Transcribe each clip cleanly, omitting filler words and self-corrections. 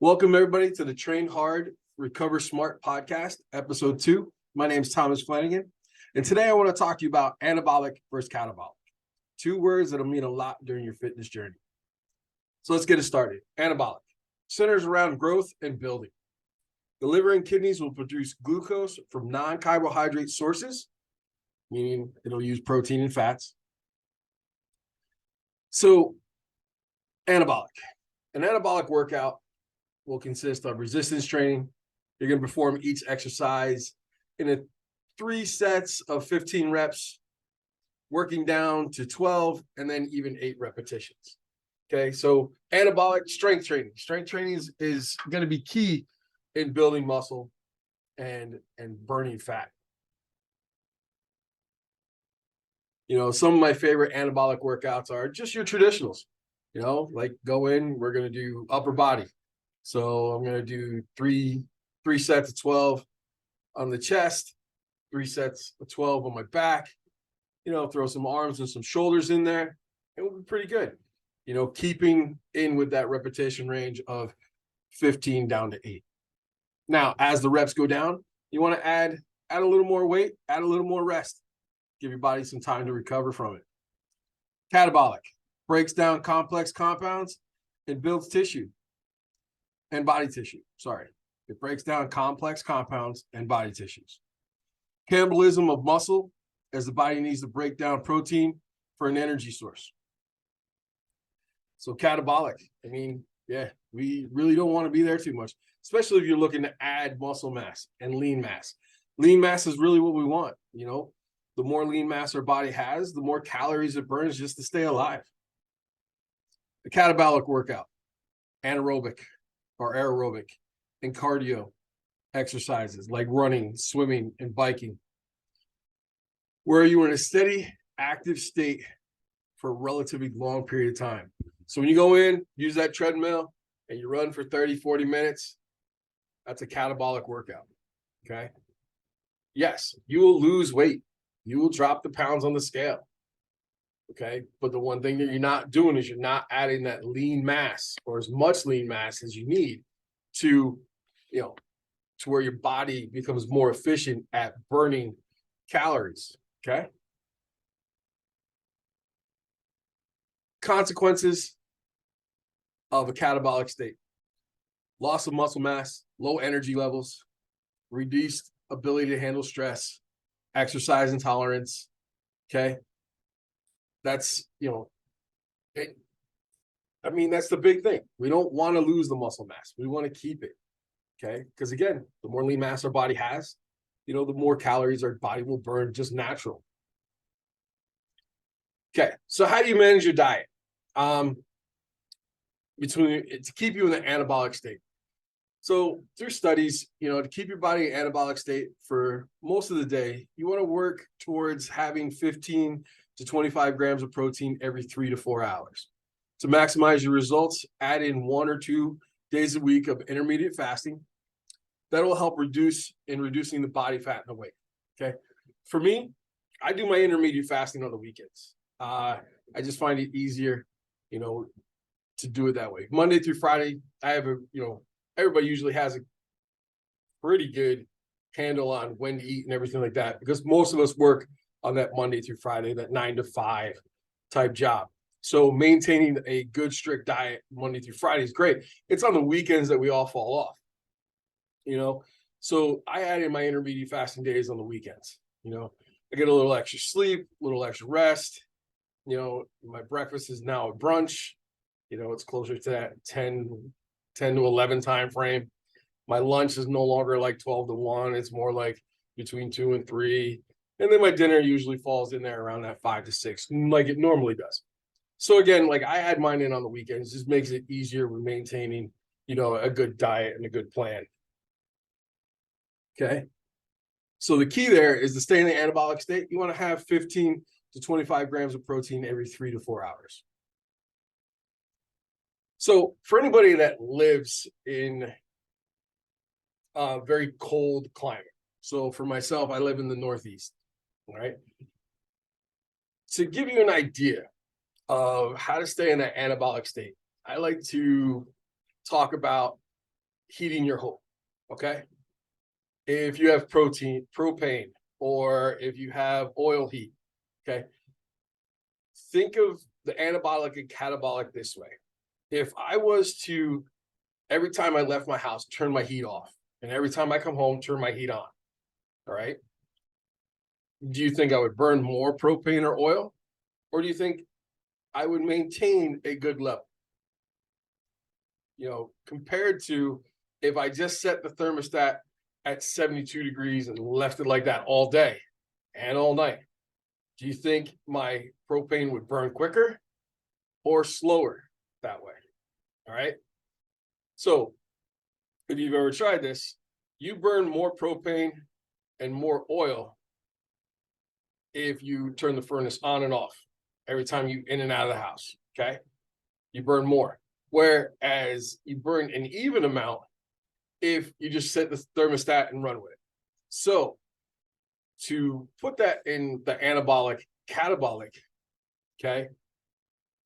Welcome, everybody, to the Train Hard, Recover Smart podcast, episode 2. My name is Thomas Flanagan, and today I want to talk to you about anabolic versus catabolic, two words that'll mean a lot during your fitness journey. So let's get it started. Anabolic centers around growth and building. The liver and kidneys will produce glucose from non-carbohydrate sources, meaning it'll use protein and fats. So anabolic. An anabolic workout will consist of resistance training. You're going to perform each exercise in 3 sets of 15 reps, working down to 12 and then even 8 repetitions. Okay, so anabolic strength training. Strength training is going to be key in building muscle and burning fat. You know, some of my favorite anabolic workouts are just your traditionals. You know, like go in, we're going to do upper body. So I'm going to do three sets of 12 on the chest, 3 sets of 12 on my back, you know, throw some arms and some shoulders in there. It will be pretty good. You know, keeping in with that repetition range of 15 down to 8. Now, as the reps go down, you want to add a little more weight, add a little more rest. Give your body some time to recover from it. Catabolic breaks down complex compounds and builds tissue and body tissue. It breaks down complex compounds and body tissues. Cannibalism of muscle, as the body needs to break down protein for an energy source. So catabolic, I mean, yeah, we really don't want to be there too much, especially if you're looking to add muscle mass and lean mass. Lean mass is really what we want. You know, the more lean mass our body has, the more calories it burns just to stay alive. The catabolic workout, anaerobic or aerobic and cardio exercises like running, swimming, and biking, where you are in a steady, active state for a relatively long period of time. So when you go in, use that treadmill, and you run for 30, 40 minutes, that's a catabolic workout, okay? Yes, you will lose weight. You will drop the pounds on the scale, okay? But the one thing that you're not doing is you're not adding that lean mass or as much lean mass as you need to, you know, to where your body becomes more efficient at burning calories, okay? Consequences of a catabolic state: loss of muscle mass, low energy levels, reduced ability to handle stress, exercise intolerance, okay? That's, you know, that's the big thing. We don't want to lose the muscle mass. We want to keep it, okay? Because again, the more lean mass our body has, you know, the more calories our body will burn just natural. Okay, so how do you manage your diet? To keep you in the anabolic state. So through studies, you know, to keep your body in anabolic state for most of the day, you want to work towards having 15 to 25 grams of protein every 3 to 4 hours. To maximize your results, add in 1 or 2 days a week of intermediate fasting. That will help reducing the body fat and the weight, okay? For me, I do my intermediate fasting on the weekends. I just find it easier, you know, to do it that way. Monday through Friday, I have everybody usually has a pretty good handle on when to eat and everything like that, because most of us work on that Monday through Friday, that 9 to 5 type job. So maintaining a good strict diet Monday through Friday is great. It's on the weekends that we all fall off, you know? So I add in my intermediate fasting days on the weekends. You know, I get a little extra sleep, a little extra rest. You know, my breakfast is now a brunch. You know, it's closer to that 10 to 11 time frame. My lunch is no longer like 12 to 1. It's more like between 2 and 3. And then my dinner usually falls in there around that 5 to 6, like it normally does. So again, like I add mine in on the weekends, just makes it easier with maintaining, you know, a good diet and a good plan. Okay. So the key there is to stay in the anabolic state. You want to have 15 to 25 grams of protein every 3 to 4 hours. So for anybody that lives in a very cold climate, so for myself, I live in the Northeast, all right? To give you an idea of how to stay in that anabolic state, I like to talk about heating your home, okay? If you have propane, or if you have oil heat, okay? Think of the anabolic and catabolic this way. If I was to, every time I left my house, turn my heat off, and every time I come home, turn my heat on, all right? Do you think I would burn more propane or oil? Or do you think I would maintain a good level? Compared to if I just set the thermostat at 72 degrees and left it like that all day and all night, do you think my propane would burn quicker or slower that way? All right. So if you've ever tried this, you burn more propane and more oil if you turn the furnace on and off every time you in and out of the house. Okay. You burn more. Whereas you burn an even amount if you just set the thermostat and run with it. So to put that in the anabolic catabolic, okay?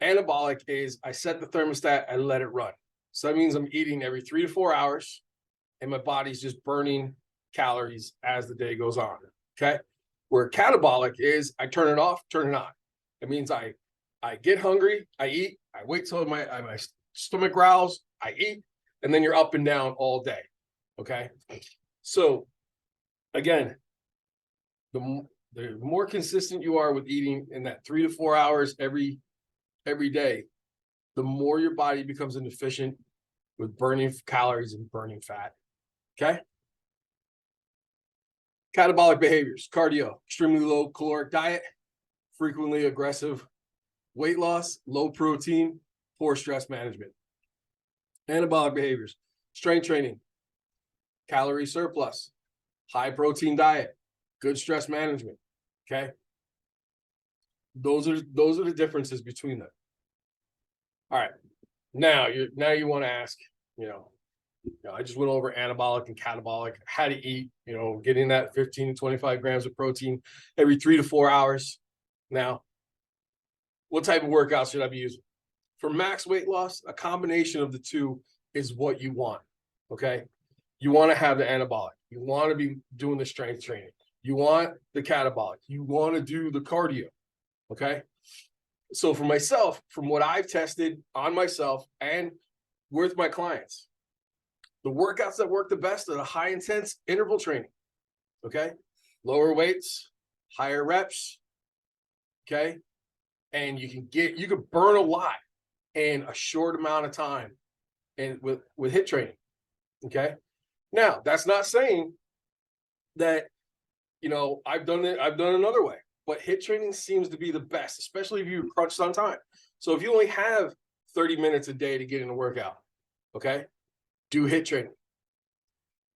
Anabolic is I set the thermostat and let it run. So that means I'm eating every 3 to 4 hours and my body's just burning calories as the day goes on, okay? Where catabolic is I turn it off, turn it on. It means I get hungry, I eat, I wait till my stomach growls, I eat, and then you're up and down all day, okay? So again, the more consistent you are with eating in that 3 to 4 hours every day, the more your body becomes inefficient with burning calories and burning fat, okay? Catabolic behaviors, cardio, extremely low caloric diet, frequently aggressive weight loss, low protein, poor stress management. Anabolic behaviors, strength training, calorie surplus, high protein diet, good stress management, okay? Those are the differences between them. All right, now you want to ask, I just went over anabolic and catabolic, how to eat, getting that 15 to 25 grams of protein every 3 to 4 hours. Now, what type of workouts should I be using? For max weight loss, a combination of the two is what you want, okay? You want to have the anabolic. You want to be doing the strength training. You want the catabolic. You want to do the cardio, okay? So for myself, from what I've tested on myself and with my clients, the workouts that work the best are the high intense interval training, okay? Lower weights, higher reps, okay? And you can burn a lot in a short amount of time and with HIIT training, okay? Now, that's not saying that, I've done another way, but HIIT training seems to be the best, especially if you're crunched on time. So if you only have 30 minutes a day to get in a workout, okay? Do HIIT training.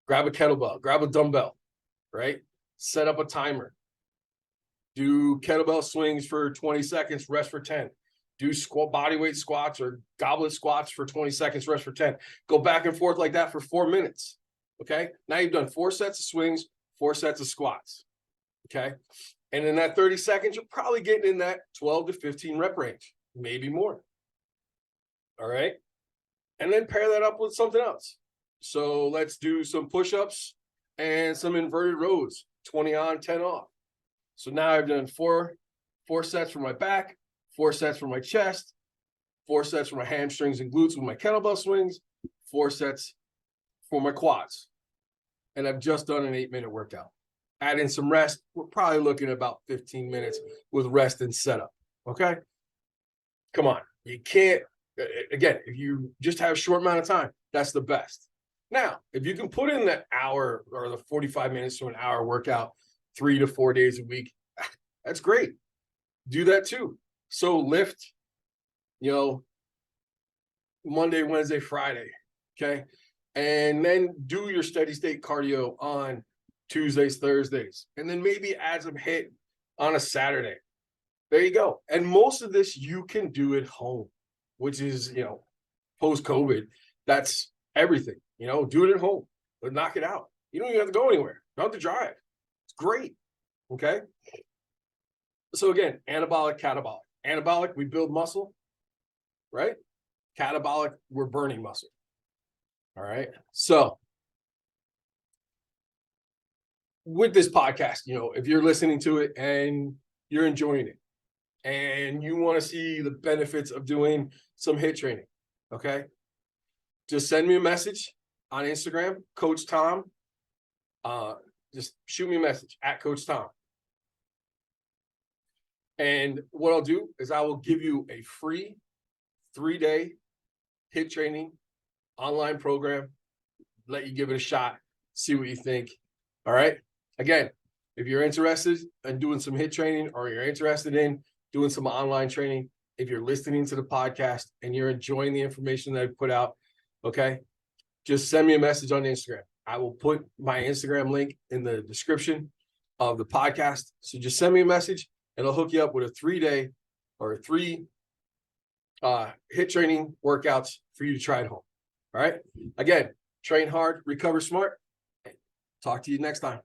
Grab a kettlebell, grab a dumbbell, right? Set up a timer. Do kettlebell swings for 20 seconds, rest for 10. Do bodyweight squats or goblet squats for 20 seconds, rest for 10. Go back and forth like that for 4 minutes, okay? Now you've done 4 sets of swings, 4 sets of squats, okay? And in that 30 seconds, you're probably getting in that 12 to 15 rep range, maybe more, all right? And then pair that up with something else. So let's do some push-ups and some inverted rows, 20 on, 10 off. So now I've done four sets for my back, 4 sets for my chest, 4 sets for my hamstrings and glutes with my kettlebell swings, 4 sets for my quads. And I've just done an 8-minute workout. Add in some rest. We're probably looking at about 15 minutes with rest and setup, okay? Come on. You can't, again, if you just have a short amount of time, that's the best. Now, if you can put in that hour or the 45 minutes to an hour workout 3 to 4 days a week, that's great. Do that too. So lift, Monday, Wednesday, Friday, okay? And then do your steady state cardio on Tuesdays, Thursdays, and then maybe add some HIIT on a Saturday. There you go. And most of this you can do at home, which is, post-COVID, that's everything. Do it at home, but knock it out. You don't even have to go anywhere. You don't have to drive. It's great, okay? So again, anabolic, catabolic. Anabolic, we build muscle, right? Catabolic, we're burning muscle, All right. So with this podcast, if you're listening to it and you're enjoying it and you want to see the benefits of doing some HIIT training, okay, just send me a message on Instagram, Coach Tom. Just shoot me a message at Coach Tom. And what I'll do is I will give you a free 3-day HIIT training online program, let you give it a shot, see what you think. All right. Again, if you're interested in doing some HIIT training or you're interested in doing some online training, if you're listening to the podcast and you're enjoying the information that I put out, okay, just send me a message on Instagram. I will put my Instagram link in the description of the podcast. So just send me a message and I'll hook you up with a 3-day or 3 HIIT training workouts for you to try at home. All right. Again, train hard, recover smart. Talk to you next time.